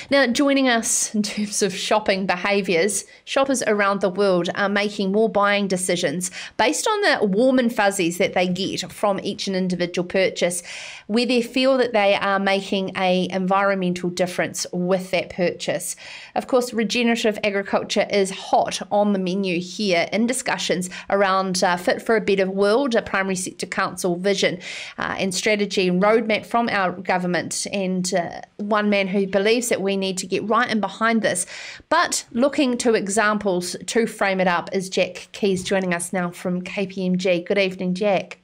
Now, joining us in terms of shopping behaviours, shoppers around the world are making more buying decisions based on the warm and fuzzies that they get from each and individual purchase, where they feel that they are making an environmental difference with that purchase. Of course, regenerative agriculture is hot on the menu here in discussions around Fit for a Better World, a primary sector council vision and strategy and roadmap from our government, and one man who believes that we need to get right in behind this. But looking to examples to frame it up is Jack Keeys, joining us now from KPMG. Good evening, Jack.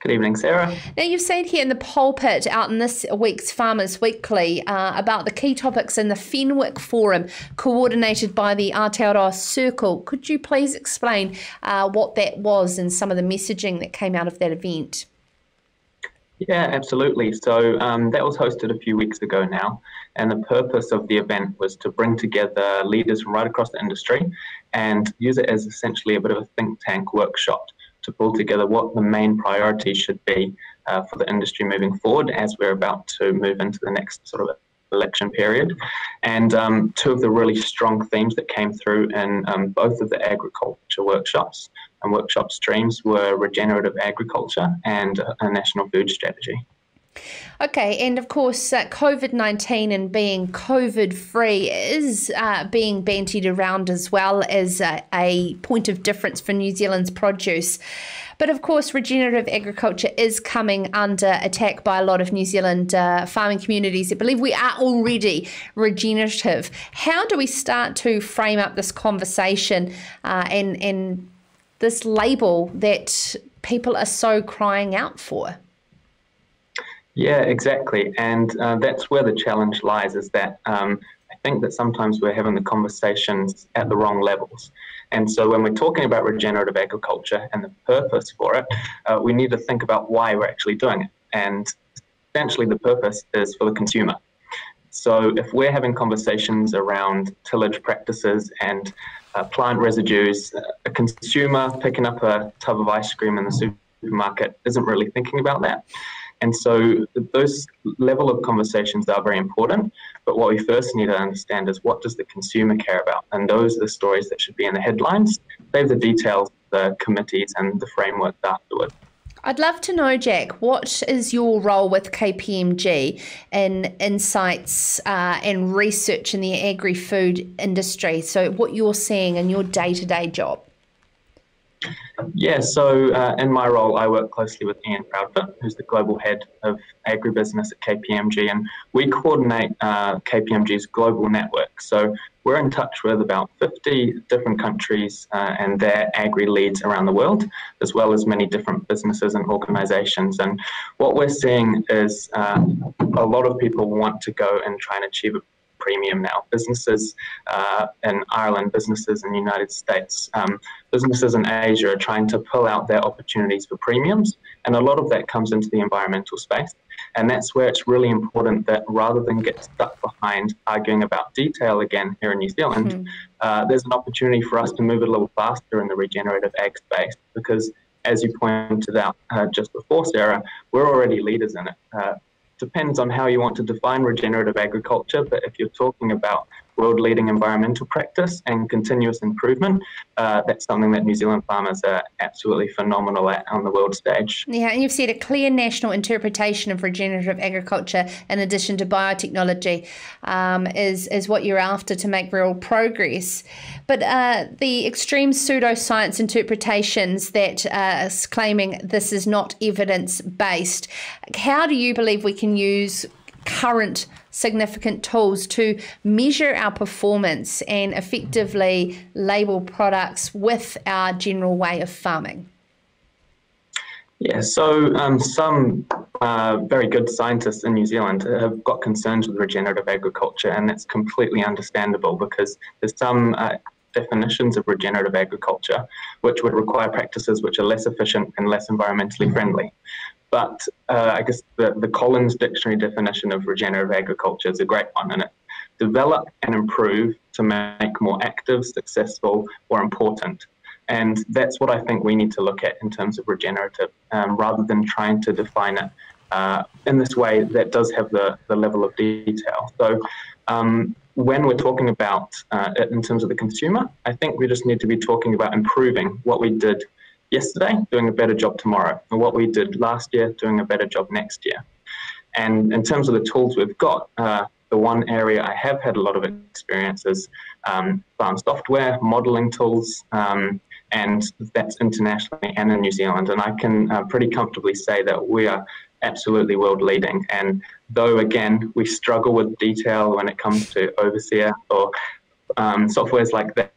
Good evening, Sarah. Now, you've seen here in the pulpit out in this week's Farmers Weekly about the key topics in the Fenwick Forum, coordinated by the Aotearoa Circle. Could you please explain what that was and some of the messaging that came out of that event? Yeah, absolutely. So that was hosted a few weeks ago now, and the purpose of the event was to bring together leaders from right across the industry and use it as essentially a bit of a think tank workshop to pull together what the main priorities should be for the industry moving forward as we're about to move into the next sort of election period. And two of the really strong themes that came through in both of the agriculture workshops and workshop streams were regenerative agriculture and a national food strategy. Okay, and of course, COVID-19 and being COVID-free is being bandied around as well as a point of difference for New Zealand's produce. But of course, regenerative agriculture is coming under attack by a lot of New Zealand farming communities that believe we are already regenerative. How do we start to frame up this conversation and this label that people are so crying out for? Yeah, exactly. And that's where the challenge lies, is that I think that sometimes we're having the conversations at the wrong levels. And so when we're talking about regenerative agriculture and the purpose for it, we need to think about why we're actually doing it. And essentially the purpose is for the consumer. So if we're having conversations around tillage practices and plant residues, a consumer picking up a tub of ice cream in the supermarket isn't really thinking about that. And so those level of conversations are very important, but what we first need to understand is, what does the consumer care about? And those are the stories that should be in the headlines. Save the details, the committees and the framework afterwards. I'd love to know, Jack, what is your role with KPMG in insights and research in the agri-food industry? So what you're seeing in your day-to-day job? Yeah, so in my role, I work closely with Ian Proudfoot, who's the global head of agribusiness at KPMG, and we coordinate KPMG's global network. So we're in touch with about 50 different countries and their agri leads around the world, as well as many different businesses and organizations. And what we're seeing is a lot of people want to go and try and achieve a premium now. Businesses in Ireland, businesses in the United States, businesses in Asia are trying to pull out their opportunities for premiums, and a lot of that comes into the environmental space. And that's where it's really important that rather than get stuck behind arguing about detail again here in New Zealand, there's an opportunity for us to move it a little faster in the regenerative ag space, because as you pointed out just before, Sarah, we're already leaders in it. Depends on how you want to define regenerative agriculture, but if you're talking about world-leading environmental practice and continuous improvement, that's something that New Zealand farmers are absolutely phenomenal at on the world stage. Yeah, and you've said a clear national interpretation of regenerative agriculture in addition to biotechnology is what you're after to make real progress. But the extreme pseudoscience interpretations that are claiming this is not evidence-based, how do you believe we can use current significant tools to measure our performance and effectively label products with our general way of farming? Yeah, so some very good scientists in New Zealand have got concerns with regenerative agriculture, and that's completely understandable because there's some definitions of regenerative agriculture which would require practices which are less efficient and less environmentally friendly. But I guess the Collins Dictionary definition of regenerative agriculture is a great one, and it develop and improve to make more active, successful, or important. And that's what I think we need to look at in terms of regenerative, rather than trying to define it in this way that does have the level of detail. So when we're talking about it in terms of the consumer, I think we just need to be talking about improving what we did yesterday, doing a better job tomorrow, and what we did last year, doing a better job next year. And in terms of the tools we've got, the one area I have had a lot of experience is farm software, modelling tools, and that's internationally and in New Zealand. And I can pretty comfortably say that we are absolutely world leading. And though, again, we struggle with detail when it comes to Overseer or softwares like that,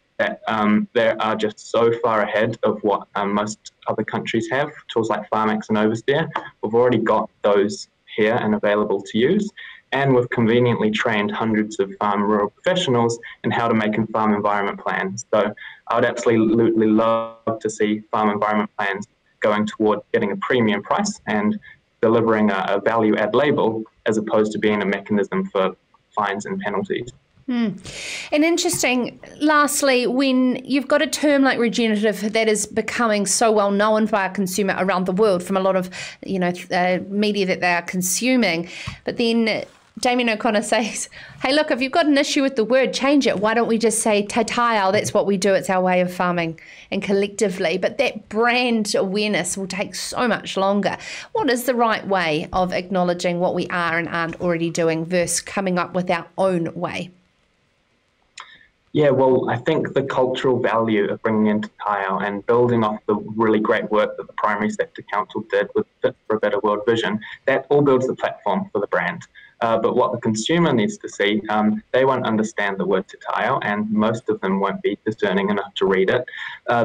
they are just so far ahead of what most other countries have. Tools like FarmX and Overseer, we've already got those here and available to use. And we've conveniently trained hundreds of farm rural professionals in how to make and farm environment plans. So I would absolutely love to see farm environment plans going toward getting a premium price and delivering a value add label as opposed to being a mechanism for fines and penalties. And interesting, lastly, when you've got a term like regenerative that is becoming so well known by our consumer around the world from a lot of, media that they are consuming, but then Damien O'Connor says, hey, look, if you've got an issue with the word, change it. Why don't we just say te taiao? That's what we do. It's our way of farming and collectively. But that brand awareness will take so much longer. What is the right way of acknowledging what we are and aren't already doing versus coming up with our own way? Yeah, well, I think the cultural value of bringing in te taiao and building off the really great work that the Primary Sector Council did with Fit for a Better World vision, that all builds the platform for the brand. But what the consumer needs to see, they won't understand the word te taiao, and most of them won't be discerning enough to read it.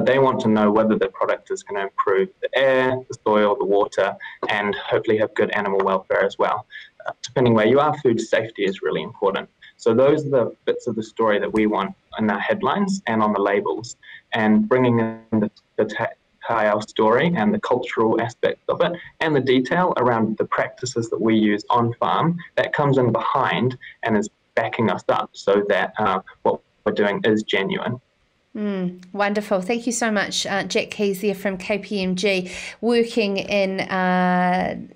They want to know whether the product is going to improve the air, the soil, the water, and hopefully have good animal welfare as well. Depending where you are, food safety is really important. So those are the bits of the story that we want in our headlines and on the labels, and bringing in the te taiao story and the cultural aspect of it and the detail around the practices that we use on farm, that comes in behind and is backing us up so that what we're doing is genuine. Wonderful. Thank you so much, Jack Keeys there from KPMG, working in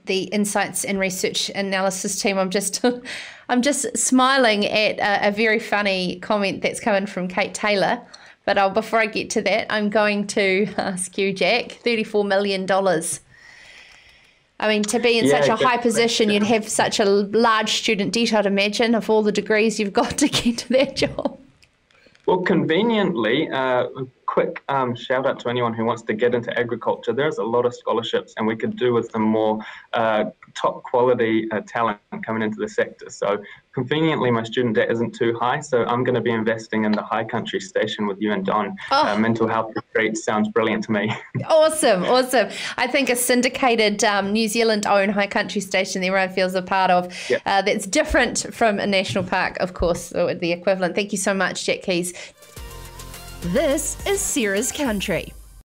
the Insights and Research Analysis team. I'm just smiling at a very funny comment that's coming from Kate Taylor. But before I get to that, I'm going to ask you, Jack, $34 million. I mean, to be in such a high position, you'd have such a large student debt, I'd imagine, of all the degrees you've got to get to that job. Well, conveniently, quick shout out to anyone who wants to get into agriculture. There's a lot of scholarships, and we could do with some more top quality talent coming into the sector. So conveniently, my student debt isn't too high, so I'm going to be investing in the High Country Station with you and Don. Mental health retreat sounds brilliant to me. Awesome. I think a syndicated New Zealand-owned High Country Station that everyone feels a part of, that's different from a national park, of course, or the equivalent. Thank you so much, Jack Keeys. This is Sarah's Country.